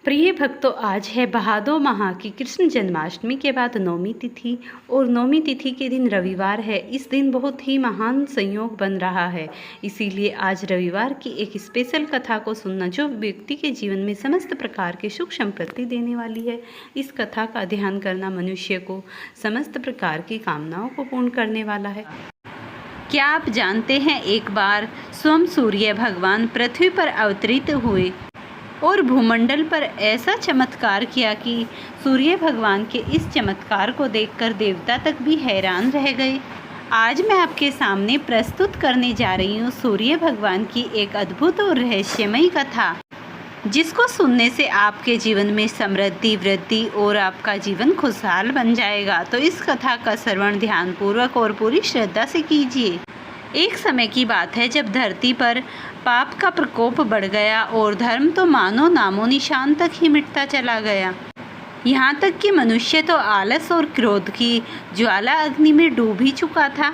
प्रिय भक्तों, आज है भादो माह की कृष्ण जन्माष्टमी के बाद नौमी तिथि और नौमी तिथि के दिन रविवार है। इस दिन बहुत ही महान संयोग बन रहा है, इसीलिए आज रविवार की एक स्पेशल कथा को सुनना जो व्यक्ति के जीवन में समस्त प्रकार के सुख संपत्ति देने वाली है। इस कथा का ध्यान करना मनुष्य को समस्त प्रकार की कामनाओं को पूर्ण करने वाला है। क्या आप जानते हैं, एक बार स्वयं सूर्य भगवान पृथ्वी पर अवतरित हुए और भूमंडल पर ऐसा चमत्कार किया कि सूर्य भगवान के इस चमत्कार को देखकर देवता तक भी हैरान रह गए। आज मैं आपके सामने प्रस्तुत करने जा रही हूँ सूर्य भगवान की एक अद्भुत और रहस्यमयी कथा, जिसको सुनने से आपके जीवन में समृद्धि, वृद्धि और आपका जीवन खुशहाल बन जाएगा। तो इस कथा का श्रवण ध्यानपूर्वक और पूरी श्रद्धा से कीजिए। एक समय की बात है जब धरती पर पाप का प्रकोप बढ़ गया और धर्म तो मानो नामो निशान तक ही मिटता चला गया। यहाँ तक कि मनुष्य तो आलस और क्रोध की ज्वाला अग्नि में डूब ही चुका था।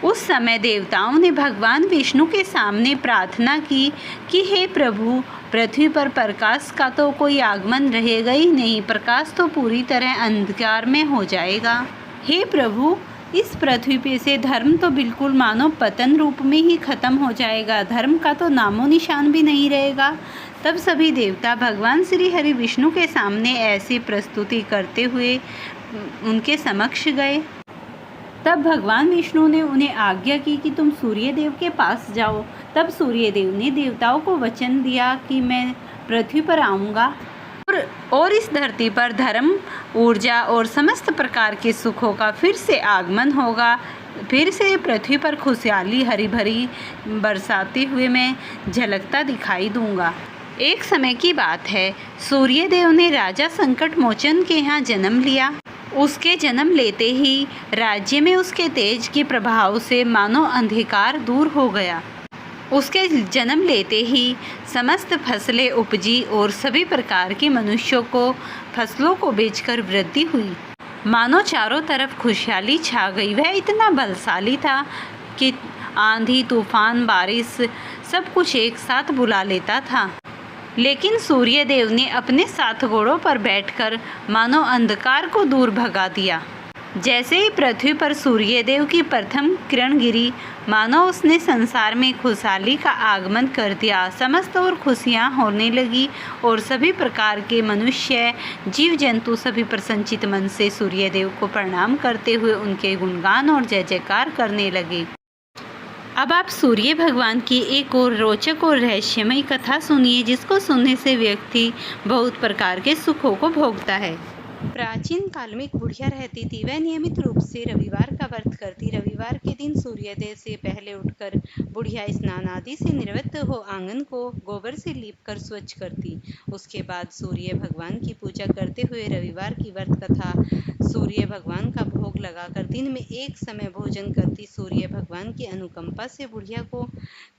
उस समय देवताओं ने भगवान विष्णु के सामने प्रार्थना की कि हे प्रभु, पृथ्वी पर प्रकाश का तो कोई आगमन रहेगा ही नहीं, प्रकाश तो पूरी तरह अंधकार में हो जाएगा। हे प्रभु, इस पृथ्वी पे से धर्म तो बिल्कुल मानो पतन रूप में ही खत्म हो जाएगा, धर्म का तो नामो निशान भी नहीं रहेगा। तब सभी देवता भगवान श्री हरि विष्णु के सामने ऐसी प्रस्तुति करते हुए उनके समक्ष गए। तब भगवान विष्णु ने उन्हें आज्ञा की कि तुम सूर्यदेव के पास जाओ। तब सूर्यदेव ने देवताओं को वचन दिया कि मैं पृथ्वी पर आऊँगा और इस धरती पर धर्म, ऊर्जा और समस्त प्रकार के सुखों का फिर से आगमन होगा। फिर से पृथ्वी पर खुशहाली हरी भरी बरसाते हुए मैं झलकता दिखाई दूंगा। एक समय की बात है, सूर्यदेव ने राजा संकट मोचन के यहाँ जन्म लिया। उसके जन्म लेते ही राज्य में उसके तेज के प्रभाव से मानो अंधकार दूर हो गया। उसके जन्म लेते ही समस्त फसलें उपजी और सभी प्रकार के मनुष्यों को फसलों को बेचकर वृद्धि हुई। मानो चारों तरफ खुशहाली छा गई। वह इतना बलशाली था कि आंधी, तूफान, बारिश सब कुछ एक साथ बुला लेता था। लेकिन सूर्यदेव ने अपने 7 घोड़ों पर बैठकर मानो अंधकार को दूर भगा दिया। जैसे ही पृथ्वी पर सूर्यदेव की प्रथम किरण गिरी, मानो उसने संसार में खुशहाली का आगमन कर दिया। समस्त और खुशियाँ होने लगी और सभी प्रकार के मनुष्य, जीव जंतु सभी प्रसन्नचित मन से सूर्यदेव को प्रणाम करते हुए उनके गुणगान और जय जयकार करने लगे। अब आप सूर्य भगवान की एक और रोचक और रहस्यमयी कथा सुनिए, जिसको सुनने से व्यक्ति बहुत प्रकार के सुखों को भोगता है। प्राचीन काल में एक बुढ़िया रहती थी। वह नियमित रूप से रविवार का व्रत करती। रविवार के दिन सूर्योदय से पहले उठकर बुढ़िया स्नान आदि से निवृत्त हो आंगन को गोबर से लीपकर स्वच्छ करती। उसके बाद सूर्य भगवान की पूजा करते हुए रविवार की व्रत कथा सूर्य भगवान का भोग लगाकर दिन में एक समय भोजन करती। सूर्य भगवान की अनुकंपा से बुढ़िया को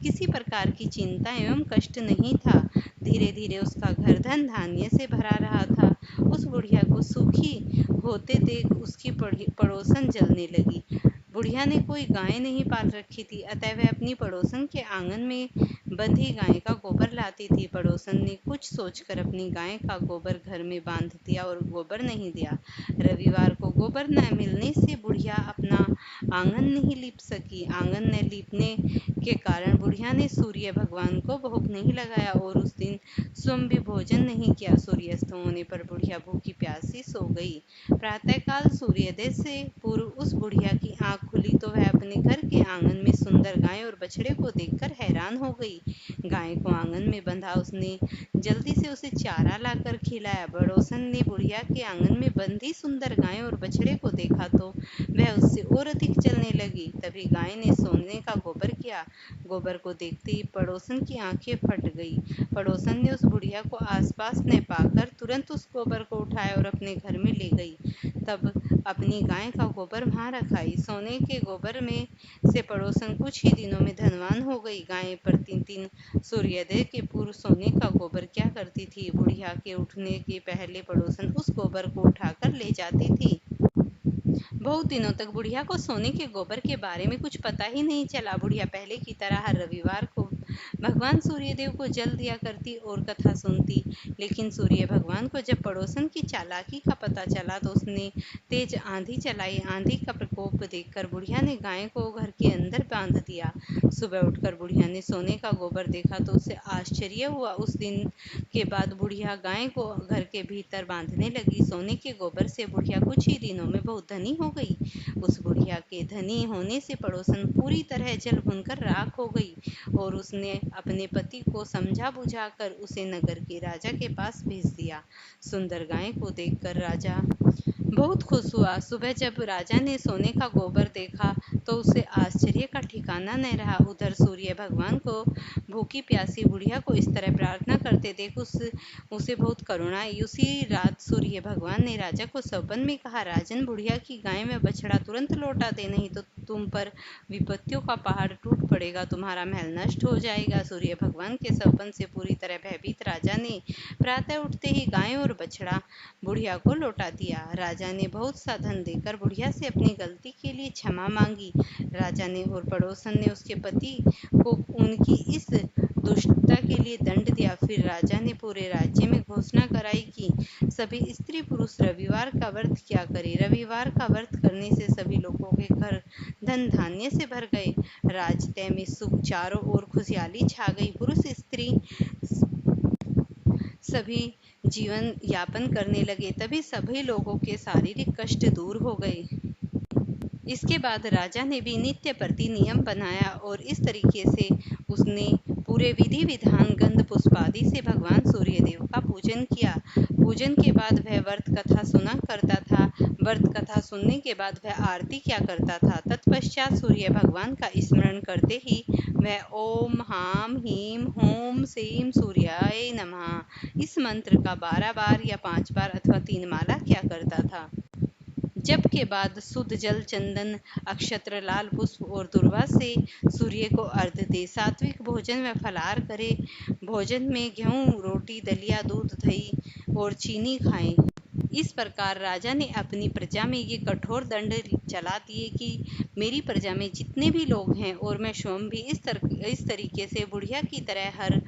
किसी प्रकार की चिंता एवं कष्ट नहीं था। धीरे धीरे उसका घर धन धान्य से भरा रहा था। उस बुढ़िया को सुखी होते देख उसकी पड़ोसन जलने लगी। बुढ़िया ने कोई गाय नहीं पाल रखी थी, अतः वह अपनी पड़ोसन के आंगन में बंधी गाय का गोबर लाती थी। पड़ोसन ने कुछ सोचकर अपनी गाय का गोबर घर में बांध दिया और गोबर नहीं दिया। रविवार को गोबर न मिलने से बुढ़िया अपना आंगन नहीं लीप सकी। आंगन न लीपने के कारण बुढ़िया ने सूर्य भगवान को भोग नहीं लगाया और उस दिन स्वयं भी भोजन नहीं किया। सूर्यास्त होने पर बुढ़िया भूखी प्यासी सो गई। प्रातःकाल सूर्योदय से पूर्व उस बुढ़िया की आंख खुली तो वह अपने घर के आंगन में सुंदर गाय और बछड़े को देखकर हैरान हो गई। गाय को आंगन में बंधा उसने जल्दी से उसे चारा लाकर खिलाया। पड़ोसन ने बुढ़िया के आंगन में बंधी सुंदर गाय और बछड़े को देखा तो वह उससे और अधिक जलने लगी। तभी गाय ने सोने का गोबर किया। गोबर को देखते ही पड़ोसन की आंखें फट गई। पड़ोसन ने उस बुढ़िया को आसपास न पाकर तुरंत उस गोबर को उठाया और अपने घर में ले गई। तब अपनी गाय का गोबर वहां रखाई। सोने के गोबर में से पड़ोसन कुछ ही दिनों में धनवान हो गई। गाय प्रतिदिन सूर्योदय के पूर्व सोने का गोबर क्या करती थी, बुढ़िया के उठने के पहले पड़ोसन उस गोबर को उठाकर ले जाती थी। बहुत दिनों तक बुढ़िया को सोने के गोबर के बारे में कुछ पता ही नहीं चला। बुढ़िया पहले की तरह हर रविवार को भगवान सूर्यदेव को जल दिया करती और कथा सुनती। लेकिन सूर्य भगवान को जब पड़ोसन की चालाकी का पता चला तो उसने तेज आंधी चलाई। आंधी का प्रकोप देखकर बुढ़िया ने गाय को घर के अंदर बांध दिया। सुबह उठकर बुढ़िया ने सोने का गोबर देखा तो उसे आश्चर्य हुआ। उस दिन के बाद बुढ़िया गाय को घर के भीतर बांधने लगी। सोने के गोबर से बुढ़िया कुछ ही दिनों में बहुत धनी हो गई। उस बुढ़िया के धनी होने से पड़ोसन पूरी तरह जल भुनकर राख हो गई और उसने अपने पति को समझा बुझाकर उसे नगर के राजा के पास भेज दिया। सुंदर गाय को देखकर राजा बहुत खुश हुआ। सुबह जब राजा ने सोने का गोबर देखा तो उसे आश्चर्य का ठिकाना न रहा। उधर सूर्य भगवान को भूखी प्यासी बुढ़िया को इस तरह प्रार्थना करते देख उसे बहुत करुणा आई। उसी रात सूर्य भगवान ने राजा को सपन में कहा, राजन, बुढ़िया की गाय में बछड़ा तुरंत लौटा दे, नहीं तो तुम पर विपत्तियों का पहाड़ टूट पड़ेगा, तुम्हारा महल नष्ट हो जाएगा। सूर्य भगवान के सपन से पूरी तरह भयभीत राजा ने प्रातः उठते ही गाय और बछड़ा बुढ़िया को लौटा दिया। राजा ने बहुत सा धन देकर बुढ़िया से अपनी गलती के लिए क्षमा मांगी। राजा ने और पड़ोसन ने उसके पति को उनकी इस दुष्टता के लिए दंड दिया। फिर राजा ने पूरे राज्य में घोषणा कराई कि सभी स्त्री पुरुष रविवार का व्रत किया करें। रविवार का व्रत करने से सभी लोगों के घर धन धान्य से भर गए। राजतय में सुख चारों ओर खुशहाली छा गई। पुरुष स्त्री सभी जीवन यापन करने लगे। तभी सभी लोगों के शारीरिक कष्ट दूर हो गए। इसके बाद राजा ने भी नित्य प्रति नियम बनाया और इस तरीके से उसने पूरे विधि विधान गंध पुष्प आदि से भगवान सूर्यदेव का पूजन किया। पूजन के बाद वह व्रत कथा सुना करता था। व्रत कथा सुनने के बाद वह आरती किया करता था। तत्पश्चात सूर्य भगवान का स्मरण करते ही वह ओम हाम हीम होम सेम सूर्याय नमः इस मंत्र का 12 बार या 5 बार अथवा 3 माला किया करता था। जप के बाद शुद्ध जल, चंदन, अक्षत्र, लाल पुष्प और दुर्वा से सूर्य को अर्घ्य दे। सात्विक भोजन व फलाहार करे। भोजन में गेहूं, रोटी, दलिया, दूध, दही और चीनी खाएं। इस प्रकार राजा ने अपनी प्रजा में ये कठोर दंड चला दिए कि मेरी प्रजा में जितने भी लोग हैं और मैं स्वयं भी इस तरीके से बुढ़िया की तरह हर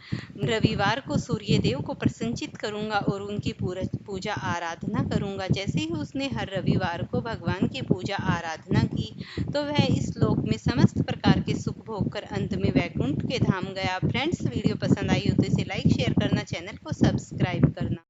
रविवार को सूर्य देव को प्रसन्नचित करूंगा और उनकी पूजा आराधना करूंगा। जैसे ही उसने हर रविवार को भगवान की पूजा आराधना की तो वह इस लोक में समस्त प्रकार के सुख भोग कर अंत में वैकुंठ के धाम गया। फ्रेंड्स, वीडियो पसंद आई हो तो इसे लाइक शेयर करना, चैनल को सब्सक्राइब करना।